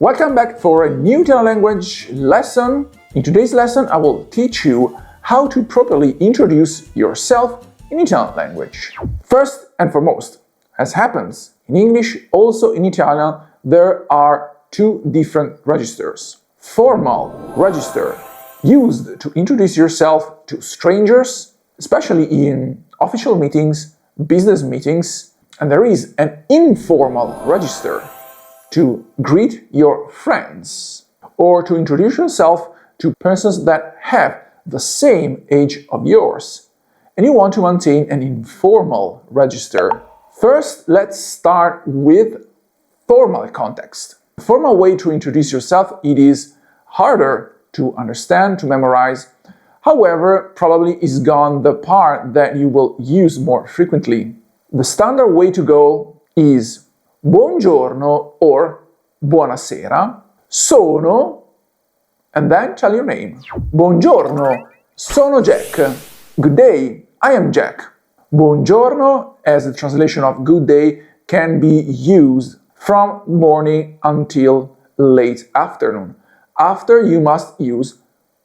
Welcome back for a new Italian language lesson. In today's lesson, I will teach you how to properly introduce yourself in Italian language. First and foremost, as happens in English, also in Italian, there are two different registers. Formal register, used to introduce yourself to strangers, especially in official meetings, business meetings, and there is an informal register to greet your friends or to introduce yourself to persons that have the same age of yours, and you want to maintain an informal register. First, let's start with formal context. The formal way to introduce yourself, it is harder to understand, to memorize. However, probably is gone the part that you will use more frequently. The standard way to go is buongiorno or buonasera, sono, and then tell your name. Buongiorno, sono Jack. Good day, I am Jack. Buongiorno, as a translation of good day, can be used from morning until late afternoon. After, you must use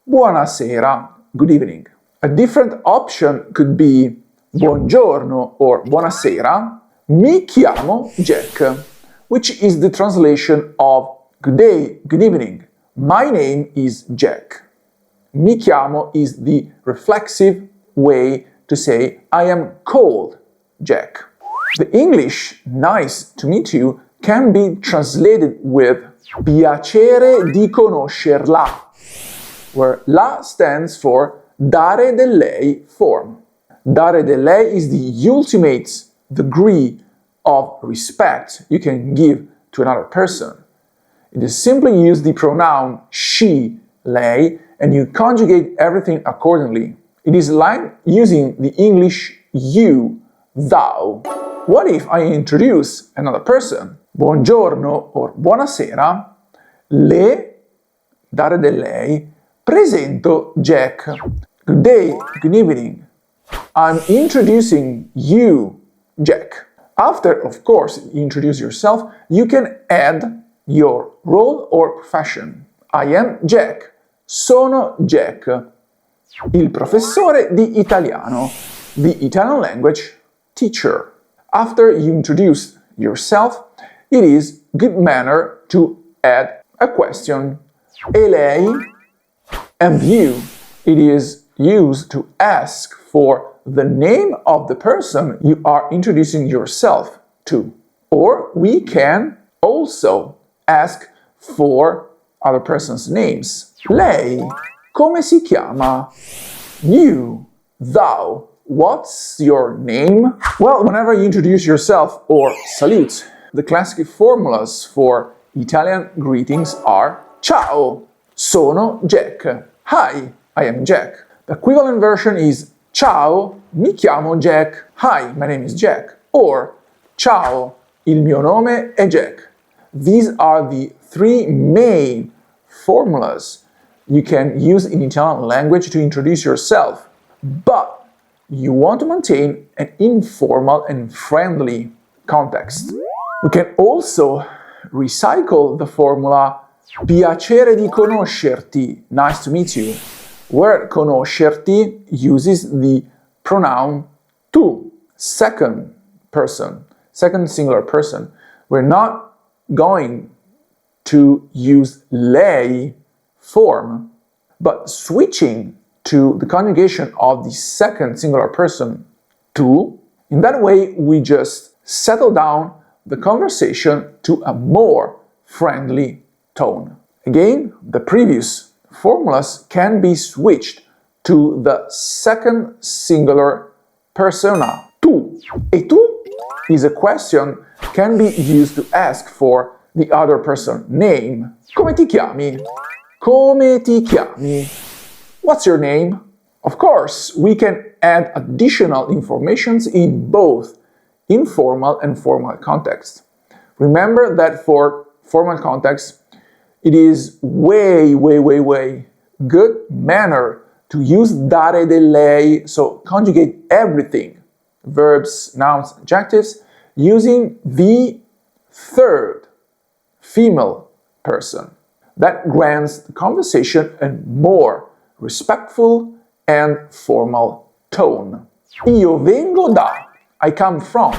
buonasera, good evening. A different option could be buongiorno or buonasera, mi chiamo Jack, which is the translation of good day, good evening. My name is Jack. Mi chiamo is the reflexive way to say I am called Jack. The English nice to meet you can be translated with piacere di conoscerla, where la stands for dare del lei form. Dare del lei is the ultimate degree of respect you can give to another person. It is simply use the pronoun she, lei, and you conjugate everything accordingly. It is like using the English you, thou. What if I introduce another person? Buongiorno or buonasera, le, dare del lei, presento Jack. Good day, good evening. I'm introducing you, Jack. After, of course, you introduce yourself, you can add your role or profession. I am Jack. Sono Jack. Il professore di italiano. The Italian language teacher. After you introduce yourself, it is good manner to add a question. E lei? And you. It is used to ask for the name of the person you are introducing yourself to. Or we can also ask for other person's names. Lei, come si chiama? You, thou, what's your name? Well, whenever you introduce yourself or salute, the classic formulas for Italian greetings are Ciao, sono Jack. Hi, I am Jack. The equivalent version is Ciao, mi chiamo Jack. Hi, my name is Jack. Or Ciao, il mio nome è Jack. These are the three main formulas you can use in Italian language to introduce yourself. But you want to maintain an informal and friendly context. We can also recycle the formula Piacere di conoscerti, nice to meet you, where conoscerti uses the pronoun tu, second person, second singular person. We're not going to use lei form, but switching to the conjugation of the second singular person tu. In that way, we just settle down the conversation to a more friendly tone. Again, the previous formulas can be switched to the second singular persona, tu. E tu is a question can be used to ask for the other person name. Come ti chiami? Come ti chiami? What's your name? Of course, we can add additional informations in both informal and formal context. Remember that for formal context, it is way good manner to use dare del lei, so conjugate everything, verbs, nouns, adjectives, using the third female person. That grants the conversation a more respectful and formal tone. Io vengo da. I come from.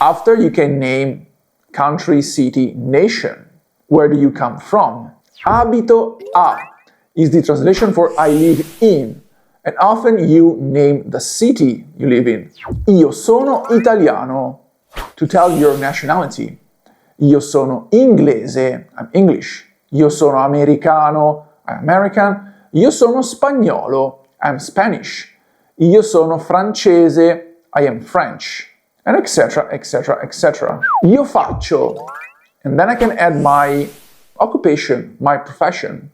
After, you can name country, city, nation. Where do you come from? Abito a is the translation for I live in, and often you name the city you live in. Io sono italiano, to tell your nationality. Io sono inglese, I'm English. Io sono americano, I'm American. Io sono spagnolo, I'm Spanish. Io sono francese, I am French. And etc, etc, etc. Io faccio, and then I can add my occupation, my profession.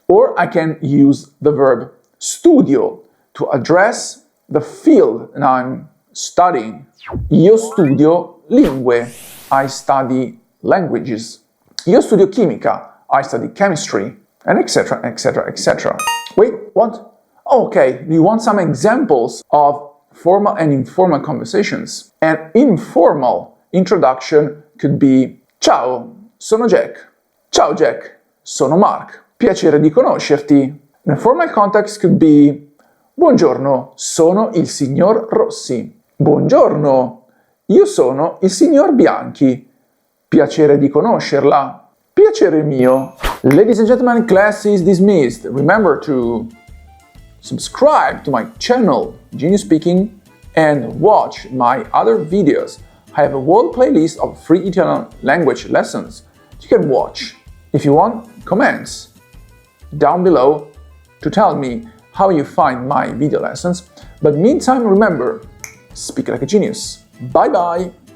Or I can use the verb studio to address the field that I'm studying. Io studio lingue, I study languages. Io studio chimica, I study chemistry, and etc, etc, etc. Wait, what? Okay, you want some examples of formal and informal conversations? An informal introduction could be Ciao, sono Jack. Ciao Jack, sono Mark. Piacere di conoscerti. In a formal context could be Buongiorno, sono il signor Rossi. Buongiorno, io sono il signor Bianchi. Piacere di conoscerla. Piacere mio. Ladies and gentlemen, class is dismissed. Remember to subscribe to my channel, Genius Speaking, and watch my other videos. I have a whole playlist of free Italian language lessons you can watch. If you want, comments down below to tell me how you find my video lessons. But meantime, remember, speak like a genius. Bye bye!